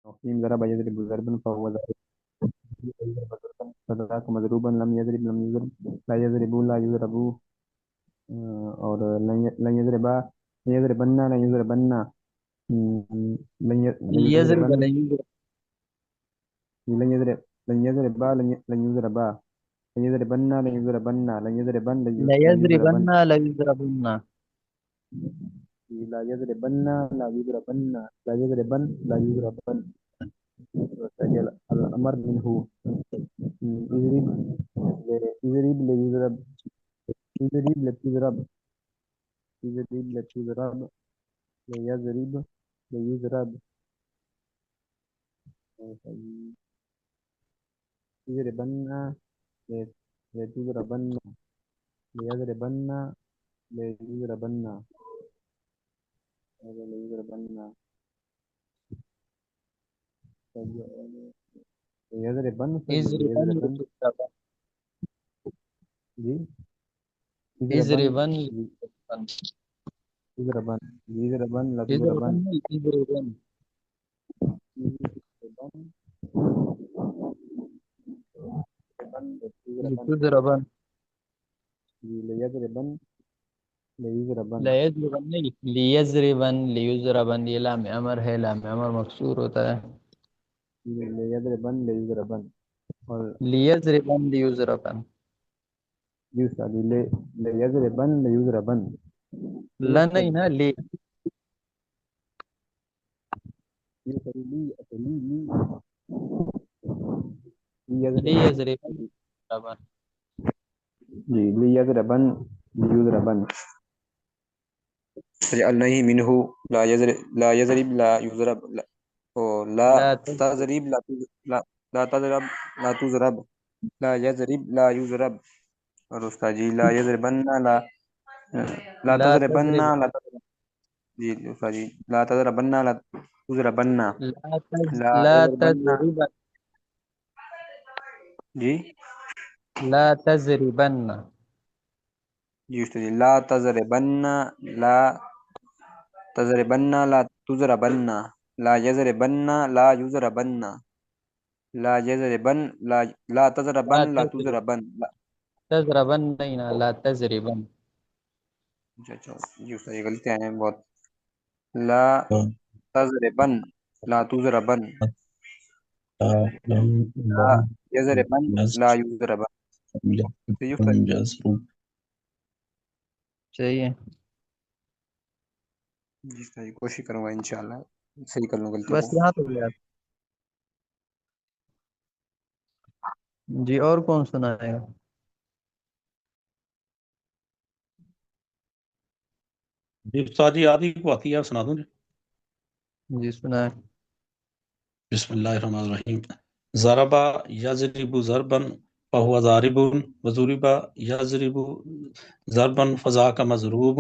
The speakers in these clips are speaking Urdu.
وقيم ضرب يضرب ضربا فهو ضارب. يضرب ضربا فذاك مضروبا. لم يضرب لا يضرب لا يضرب. اور لن يضربا لن يضربن لن يضربن. لن يضرب يضربن. لا يضرب. لن يضرب لن يضربا لن يضربا. لن يضربن لن يضربن لن يضربن لا لن يضربن. يضربن لا يضربن. لا يضربن لا يضربن لا يضربن لا يضربن. الأمر منه. يضرب يضرب ليضرب. يضرب لتضرب. يضرب لتضرب. ليضرب ليضرب. يضربن لتضربن. ليضربن ليضربن. ليضربن. ليضربن يضربن ليضربن. لتضربن. جی. يضربن يضربن لتضربن. يضربن يضربن لا تضربن. يضربن يضربن. يضربن يضربن. لتضربن. ليضربن ليضربن. لا يضربن ليضربن ليضربن، یہ لام امر ہے، لام امر مکسور ہوتا ہے. ليضربن ليضربن. اور ليضربن ليضربن. دوسرا ليضربن ليضربن. لا نہیں نا لی. یہ ساری لی ليضربن. ليضربن ليضربن. جی ليضربن ليضربن. نہیں منه. لا يضرب لا يضرب لا. لا لا تضرب. تضرب لا لا تضرب لا تضرب. لا يضرب لا يضرب. اور اس کا جی لا يضربن لا لا لا تضربن تضرب. لا تضرب. جی اس کا جی لا تضربن لا تضربن. لا لا يضربن. تضرب. جی لا تضربن. جی اس کا جی لا تضربن لا تضربن لا تضربن. لا يضربن لا يضربن. لا يضربن لا لا تضربن لا لا تضرب. تضربن لا. تضربن نہیں نا، لا تضربن. اچھا اچھا جی اس کا یہ غلطیاں ہیں بہت. لا تضربن لا تضربن. لا لم يضربن لا يزر يضربن. صحیح ہے لم يزر. صحیح ہے. جی صحیح کوشش کروں گا انشاءاللہ صحیح کر لوں غلطیوں بس کو. یہاں تو گیا. جی اور کون سنائے گا؟ جی استاد جی آپ ہی کو آتی ہے، آپ سنا دوں جی. جی سنائے. بسم اللہ الرحمن الرحیم. ضربا یضرب ضربا فهو ضارب، وضرب یضرب ضربا فذاک مضروب.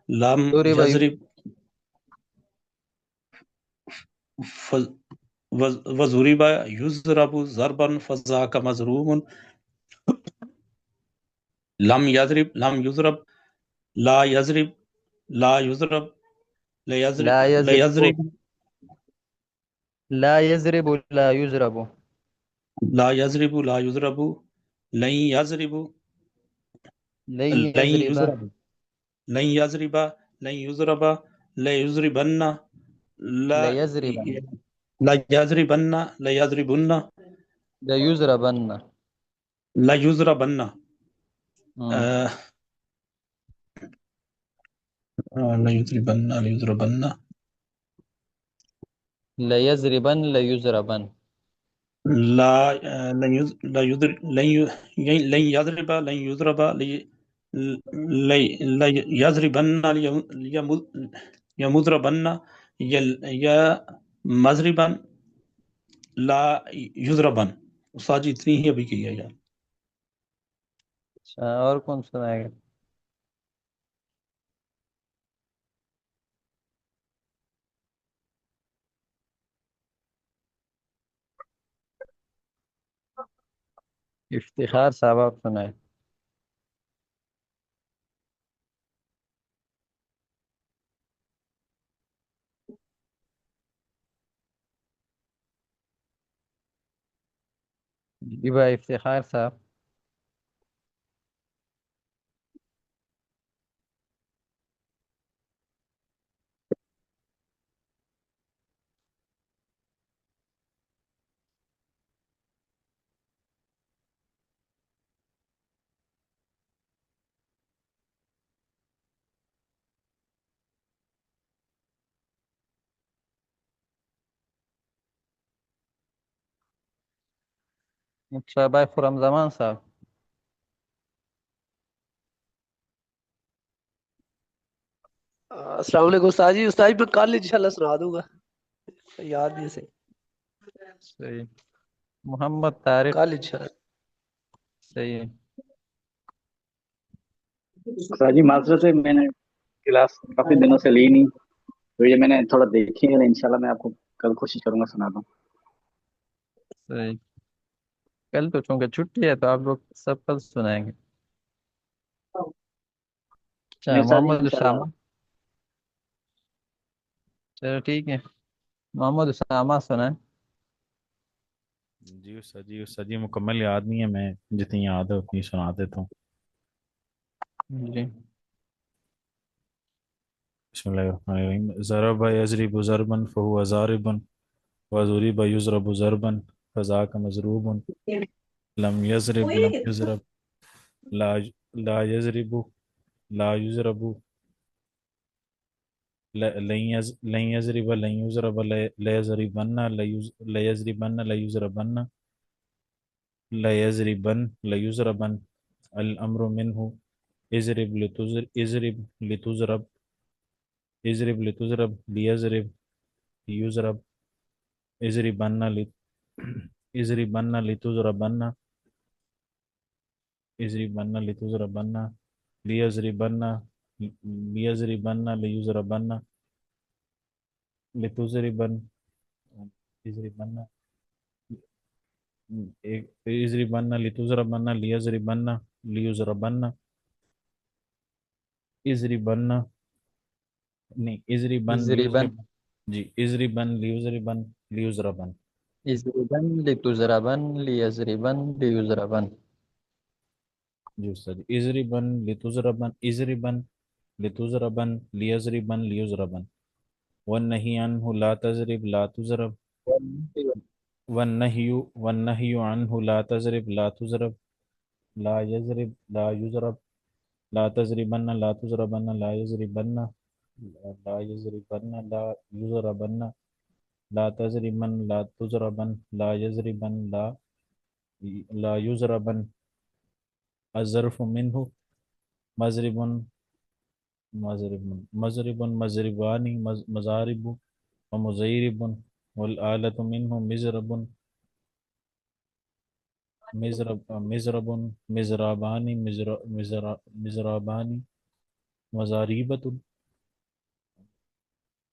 لم سوری بھائی. یضرب وضرب یضرب ضربا فذاک مضروب. لم یضرب لم یضرب لا یضرب لا یضرب لا يضرب. لیضرب لا يضرب لا يضرب. لا یضرب لا یضرب لن یضرب لن لن يضرب. یضرب لن یضرب لن یضرب لا یضربن لا لا يضربن. لا یضربن لا یضربن لا يضربن. لا یضربن. آه، لا یضربن لا یضربن لا يضربن لا يضربن. لا لن لا لن يضرب لن يضرب لا يضربن يمضربن يا مضربا لا يضربن. استاد جی اتنی ہی ابھی کی ہے یار. اچھا اور کون سنائے گا؟ افتخار صاحب آپ سنائے. جی بھائی افتخار صاحب. اچھا بھائی خرم زمان صاحب. السلام علیکم استاد جی. استاد جی میں کل انشاءاللہ سنا دوں گا, یاد نہیں سے. صحیح. محمد طارق. کل انشاءاللہ. صحیح. سر جی معذرت ہے, میں نے کلاس کافی دنوں سے لی نہیں, تو یہ میں نے تھوڑا دیکھی ہے. انشاءاللہ میں آپ کو کل کوشش کروں گا سنا دوں. صحیح. کل تو چونکہ چھٹی ہے تو آپ لوگ سب کل سنائیں گے. اچھا نہیں سر جی محمد انشاءاللہ. اسامہ. چلو ٹھیک ہے, محمد اسامہ سنائیں. استاد جی مکمل یاد نہیں ہے, میں جتنی یاد ہے اتنی سنا دیتا ہوں. جی. بسم اللہ الرحمن الرحیم. ضرب یضرب ضربا فهو ضارب وضرب یضرب ضربا فذاک مضروب. لم یضرب لا لا یضرب لا یضرب لن یضرب لن یضرب لا یضربن لا یضربن لا یضربن لا یضربن لا یضربن. الامر منه اضرب لتضرب اضرب لتضرب ليضرب يضرب اضربن اضربن لتضربن اضربن لتضربن ليضربن ليضربن ليضربن لتضربن اضربن اضربن لتضربن ليضربن ليضربن اضربن نہیں اضربن اضربن. لیضربن. جی اضربن لیضربن لیضربن. اضربن لتضربن لیضربن لیضربن. جی استاد اضربن لتضربن اضربن لتضربن لیضربن لیضربن. والنهي عنه لا تضرب لا تضرب والنهي عنه لا تضرب لا تضرب لا يضرب لا يضرب لا تضربن لا تضربن لا يضربن لا يضربن لا يضربن لا تضربن لا تضربن لا يضربن لا يضربن. الظرف منه مضرب مضرب مضربان مضارب ومضيرب. والآلة منه مضرب مضرب مضربان مضربان مضاربة.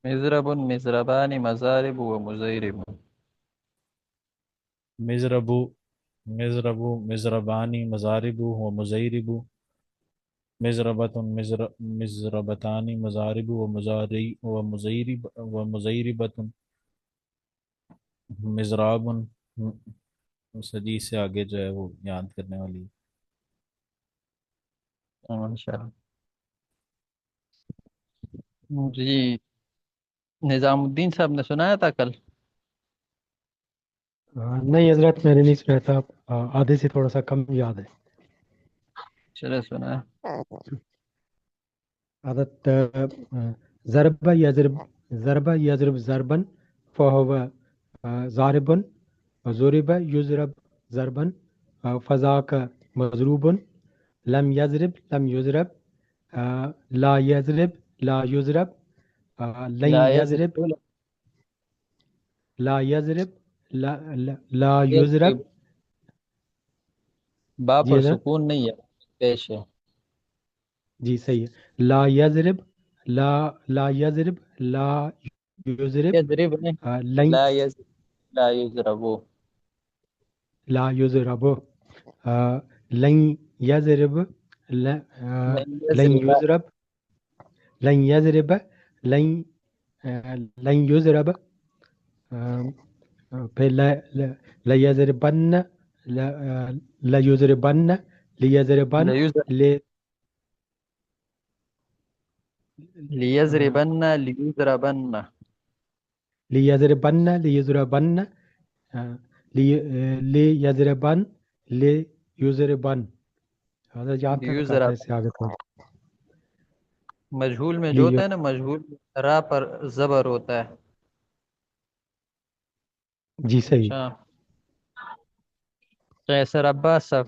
مضرب مضربان مضارب ومزيرب. مضرب مضربان مضارب ومضيرب. مضربة مضربتان مضارب ومضيربة. مضراب صدی سے آگے جو ہے وہ یاد کرنے والی. ماشاء اللہ. جی نظام الدین صاحب نے سنایا تھا کل. نہیں حضرت میں نے نہیں سنا تھا, آدھے سے تھوڑا سا کم یاد ہے. چلے سنایا. عادت ضرب یضرب ضربا فهو ضارب وضرب یضرب ضربا فذاک مضروب. لم یضرب لا یضرب لا یضرب لن لا یضرب يضرب لا یضرب لا یضرب. يضرب. با جی پر حضرت, سکون نہیں ہے, پیش ہے. جی صحیح ہے. لا یضرب لا یضرب لا یضرب يضرب نہیں, لن لا يضرب لا يضرب. لا یضرب لن یضرب لن لن يضرب یضرب لن یضرب لن لن یضرب. پھر لا یضربن لا يضربن ليضربن ليزر ل- ليزربن ليضربن ليضربن ليضربن ليضربن ليضربن. هذا جہاں تک آتا ہے، ليضرب. اس سے آگے تھوڑا مجہول میں جو لی ہوتا ہے نا، مجہول را پر زبر ہوتا ہے. جی صحیح. اچھا، قیصر عباس صاحب.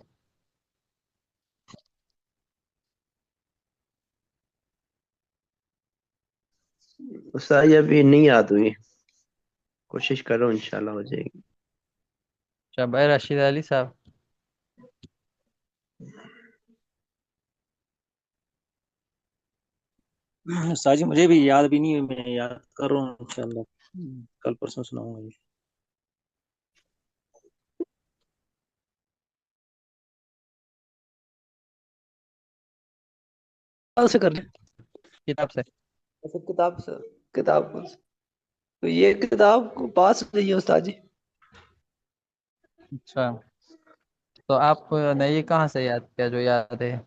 استاد یہ ابھی نہیں یاد ہوئی، کوشش کرو انشاءاللہ ہو جائے گی. اچھا، بھائی راشد علی صاحب. استاد جی مجھے بھی یاد بھی نہیں ہے، میں یاد کر رہا ہوں انشاءاللہ کل پرسوں سناؤں گا. کہاں سے کر لیں؟ کتاب سے. اچھا کتاب سے. کتاب کون سی؟ تو یہ کتاب کو پاس نہیں ہے استاد جی. اچھا، تو آپ نے یہ کہاں سے یاد کیا جو یاد ہے؟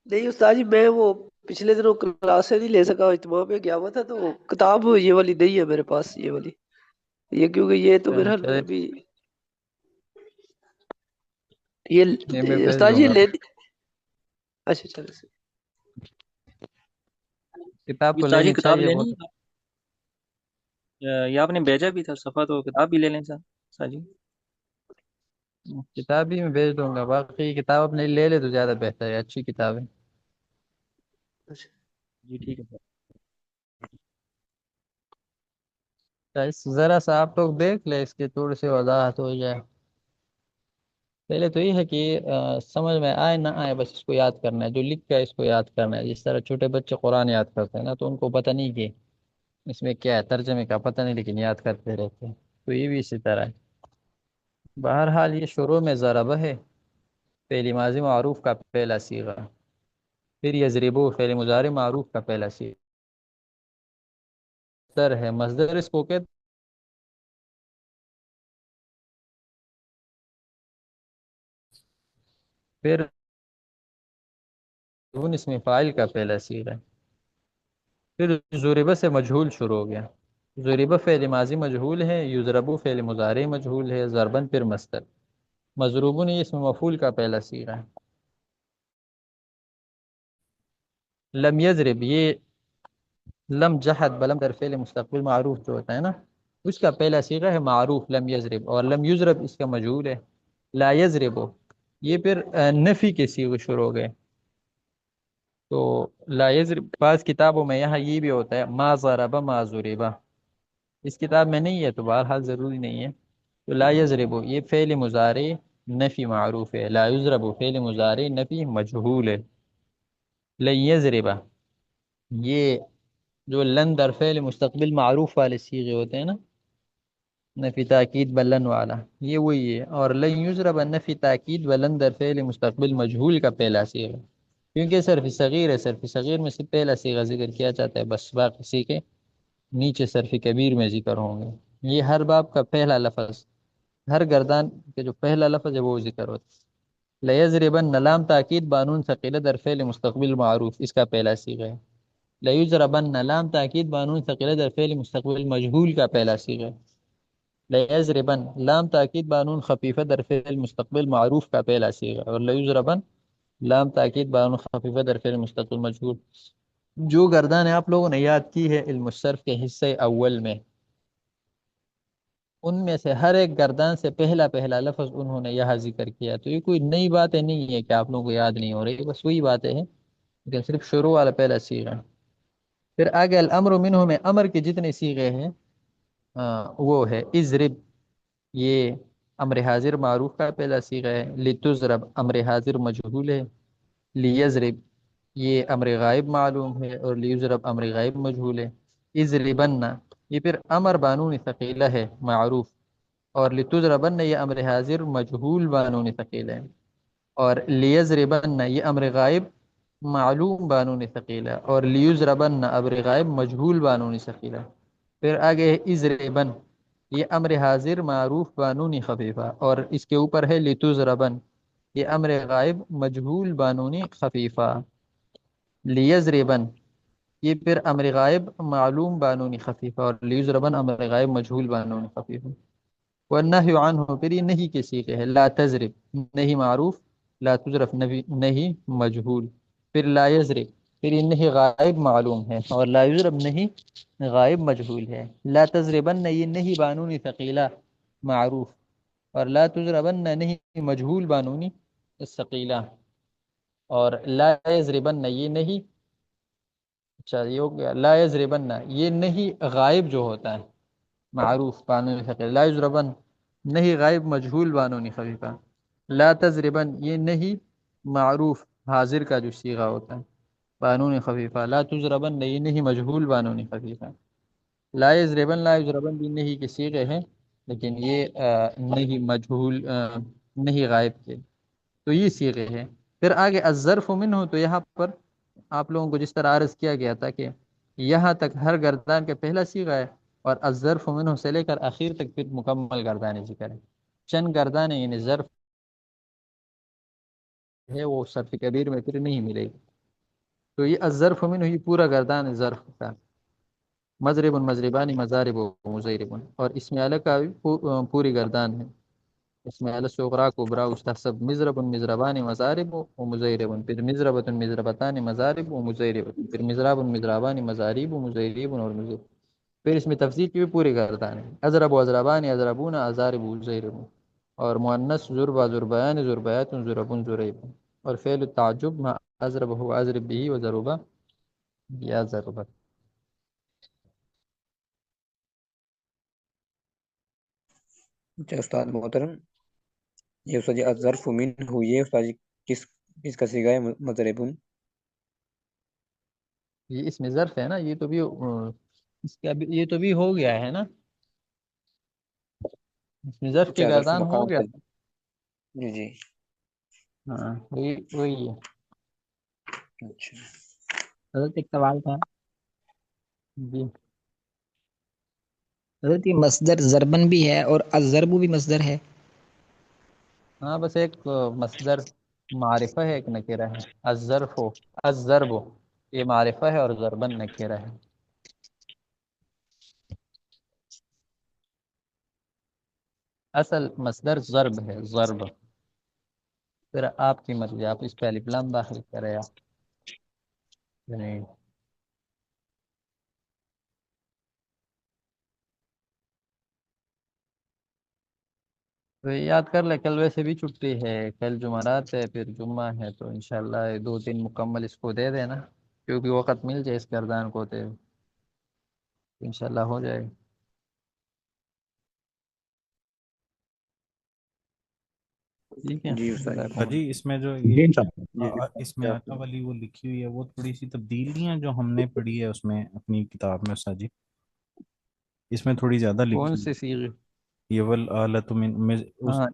نہیں استاد جی، میں وہ پچھلے دنوں کلاسیں نہیں لے سکا، اجتماع میں گیا ہوا تھا، تو کتاب یہ والی نہیں ہے میرے پاس، یہ والی. یہ کیونکہ یہ تو میرا چلے ابھی یہ میں یہ بھیج استاد دوں جی گا. لے. اچھا چلے. کتاب تو استاد جی لینی کتاب چاہیے لینی بہت. ہے؟ یہ آپ نے بھیجا بھی تھا صفحہ، تو کتاب بھی لے لیں استاد جی. کتاب بھی میں بھیج دوں گا، باقی کتاب اپنے لے لے تو زیادہ بہتر ہے، اچھی کتاب ہے. اچھا جی ٹھیک ہے. ذرا سا آپ لوگ دیکھ لیں، اس کی تھوڑی سی وضاحت ہو جائے. پہلے تو یہ ہے کہ سمجھ میں آئے نہ آئے، بس اس کو یاد کرنا ہے، جو لکھ کے اس کو یاد کرنا ہے. جس طرح چھوٹے بچے قرآن یاد کرتے ہیں نا، تو ان کو پتہ نہیں کہ اس میں کیا ہے، ترجمے کا پتہ نہیں، لیکن یاد کرتے رہتے ہیں. تو یہ بھی اسی طرح ہے. بہرحال یہ شروع میں ضربہ ہے، فعل ماضی معروف کا پہلا صیغہ. پھر یضربو فعل مضارع معروف کا پہلا صیغہ. مصدر ہے، مصدر اس کو کہتے پھر اس میں فاعل کا پہلا صیغہ ہے. پھر ضربہ سے مجہول شروع ہو گیا. ضربہ فعل ماضی مجہول ہے، یضربو فعل مضارع مجہول ہے، ضربن پھر مصدر. مضروبون یہ اس میں مفعول کا پہلا صیغہ ہے. لم یضرب، یہ لم جحد بلم در فعل مستقبل معروف جو ہوتا ہے نا، اس کا پہلا صیغہ ہے معروف لم یضرب، اور لم یضرب اس کا مجہول ہے. لا یضرب یہ پھر نفی کے صیغے شروع ہو گئے. تو لا یضرب بعض کتابوں میں یہاں یہ بھی ہوتا ہے ما ضرب ما ضرب، اس کتاب میں نہیں ہے، تو بہرحال ضروری نہیں ہے. تو لا یضرب یہ فعل مضارع نفی معروف ہے، لا یضرب فعل مضارع نفی مجہول ہے. لن یضرب یہ جو لن در فعل مستقبل معروف والے صیغے ہوتے ہیں نا، نفی تاکید بلن والا، یہ وہی ہے. اور لن یضرب نفی تاکید بلن در فعل مستقبل مجہول کا پہلا صیغہ، کیونکہ صرف صغیر ہے، صرف صغیر میں سے پہلا صیغہ ذکر کیا جاتا ہے، بس باقی سیکھے نیچے صرف کبیر میں ذکر ہوں گے. یہ ہر باب کا پہلا لفظ، ہر گردان کے جو پہلا لفظ ہے وہ ذکر ہوتا ہے. لیضربن لام تاکید بانون ثقیلہ در فعل مستقبل معروف، اس کا پہلا صیغہ ہے. لیضربن لام تاکید بانون ثقیلہ در فعل مستقبل مجہول کا پہلا صیغہ ہے. لیضربن لام تاکید بانون خفیفہ در فعل مستقبل معروف کا پہلا صیغہ ہے. اور لیضربن لام تاکید بانون خفیفہ در فعل مستقبل مجہول. جو گردان آپ لوگوں نے یاد کی ہے علم الصرف کے حصے اول میں، ان میں سے ہر ایک گردان سے پہلا پہلا لفظ انہوں نے یہاں ذکر کیا. تو یہ کوئی نئی باتیں نہیں ہے کہ آپ لوگوں کو یاد نہیں ہو رہی، بس وہی باتیں ہیں، لیکن صرف شروع والا پہلا صیغہ. پھر آگے الامر منہ میں امر کے جتنے صیغے ہیں وہ ہے اضرب، یہ امر حاضر معروف کا پہلا صیغہ ہے. لتضرب امر حاضر مجہول ہے. لیضرب یہ امر غائب معلوم ہے، اور لیضرب امر غائب مجہول ہے. اضربن یہ پھر امر بانون ثقیلہ ہے معروف، اور لتضربن یہ امر حاضر مجہول بانون ثقیلہ ہے. اور لیضربن یہ امر غائب معلوم بانون ثقیلہ، اور لیضربن امر غائب مجہول بانون ثقیلہ. پھر آگے ہے اضربن، یہ امر حاضر معروف بانونی خفیفہ، اور اس کے اوپر ہے لتضربن، یہ امر غائب مجہول بانونی خفیفہ، لیضربن یہ پھر امر غائب معلوم بانونی خفیفہ، اور لیضربن امر غائب مجہول بانونی خفیفہ۔ والنہی عنہ پھر یہ نہیں کے سیغے ہے، لا تضرب نہیں معروف، لا تضرب نہیں مجہول، پھر لا یضرب پھر یہ نہیں غائب معلوم ہے، اور لا یضرب نہیں غائب مجہول ہے، لا تضربن یہ نہیں بانونی ثقیلہ معروف، اور لا تضربن نہیں مجہول بانونی ثقیلہ، اور لا یضربن یہ نہیں، اچھا یہ ہو گیا، لا یضربن یہ نہیں غائب جو ہوتا ہے معروف بانونی ثقیلہ، لا یضربن نہیں غائب مجہول بانونی خفیفہ، لا تضربن یہ نہیں معروف حاضر کا جو صیغہ ہوتا ہے بانونی خفیفہ، لا تضربن یہ نہیں مجہول بانونی خفیفہ، لا یضربن لا یضربن بھی نہیں کے صیغے ہیں، لیکن یہ نہیں مجہول نہیں غائب کے، تو یہ صیغے ہیں۔ پھر آگے الظرف منہ، تو یہاں پر آپ لوگوں کو جس طرح عرض کیا گیا تھا کہ یہاں تک ہر گردان کا پہلا صیغہ ہے، اور الظرف منہ سے لے کر آخر تک پھر مکمل گردان ذکر ہے، چند گردان یعنی ظرف ہے وہ صرف کبیر میں پھر نہیں ملے گی، تو یہ الظرف منہ ہی پورا گردان ظرف کا، مضرب مضربانی مضارب و مضرب، اور اس میں کا بھی پوری گردان ہے، اس میں صغرا کبرا استحسب مضرب مضربان مضارب و مضرب، پھر مضربۃ مضربتان مضارب و مضرب، پھر مضراب مضربان مضارب و مضرب اور مضرب، پھر اس میں تفسیر کی بھی پوری گردان ہے، اضرب و اضربان اضربون اضارب و ضرب، اور مؤنث ضربہ ضربیان ضربیات ضرب ضریب، اور فعل التعجب ما اضرب ہو اضرب به و ضربہ یا ضربہ۔ اچھا استاد محترم، یہ استاد جی الظرف منہ یہ استاد جی کس کس کا صیغہ ہے؟ مضربون؟ یہ اس میں ظرف ہے نا، یہ تو بھی اس کا بھی یہ تو بھی ہو گیا ہے نا، اس میں ظرف کی اچھا ظرف گردان ہو مکان گیا، سے، جی جی، ہاں وہی ہے۔ اچھا حضرت ایک سوال تھا، جی حضرت یہ مصدر ضربن بھی ہے اور الضرب بھی مصدر ہے؟ ہاں بس ایک مصدر معرفہ ہے، ایک نکرہ ہے، الظرف الضرب یہ معرفہ ہے اور ضربن نکرہ ہے۔ اصل مصدر ضرب ہے، ضرب، پھر آپ کی مرضی، آپ اس پہ الف لام داخل کرے یا نہیں۔ تو یاد کر لے، کل ویسے بھی چھٹی ہے، کل جمعرات ہے، پھر جمعہ ہے، تو انشاءاللہ 2 دن مکمل اس کو دے دینا، کیونکہ وقت مل جائے اس گردان کو تو انشاءاللہ ہو جائے گا۔ ٹھیک ہے، جی استاد جی، جزاک جی اس میں جو جی یہ انشاءاللہ، جی اس میں آقا والی وہ لکھی ہوئی ہے، وہ تھوڑی سی تبدیلیاں جو ہم نے پڑھی ہے اس میں اپنی کتاب میں استاد جی، اس میں تھوڑی زیادہ کون لکھی سی صیغے؟ ہے، یہ والآلۃ من ہاں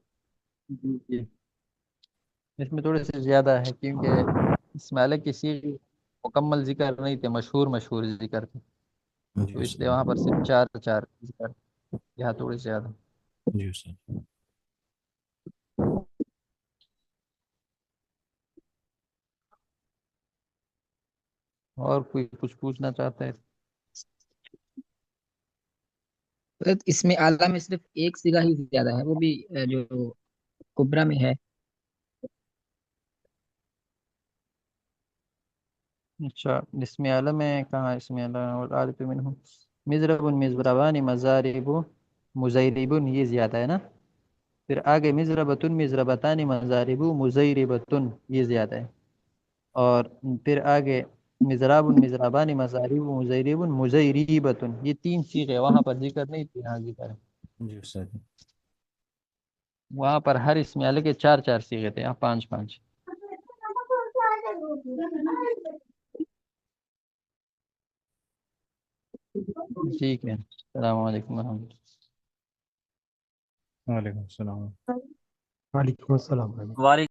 جی جی، اس میں تھوڑے سے زیادہ ہے، کیونکہ اسماعیل کی صیغے مکمل ذکر نہیں تھے، مشہور مشہور ذکر تھے، جی تو اس لیے استاد، وہاں پر صرف چار چار ذکر، یہاں تھوڑی زیادہ۔ جی استاد۔ اور کوئی کچھ پوچھنا چاہتا ہے؟ حضرت اس میں اعلیٰ میں صرف ایک صیغہ ہی زیادہ ہے، وہ بھی جو کبرا میں ہے۔ اچھا اسم اعلیٰ میں کہاں؟ اسم اعلیٰ اور عارف منہم مضرب مضربان مضارب مزیرب، یہ زیادہ ہے نا، پھر آگے مضربۃ مضربتان مضارب مزیربۃ، یہ زیادہ ہے، اور پھر آگے مضراب مضربان مضارب مزیرب مزیریبۃ، یہ 3 صیغے وہاں پر ذکر نہیں تھے، یہاں ذکر ہے، جی استاد، وہاں پر ہر اسم اعلیٰ کے 4 4 صیغے تھے، یہاں 5 5۔ ٹھیک ہے، السلام علیکم ورحمۃ اللہ۔ وعلیکم السلام۔ وعلیکم السلام۔ وعلیکم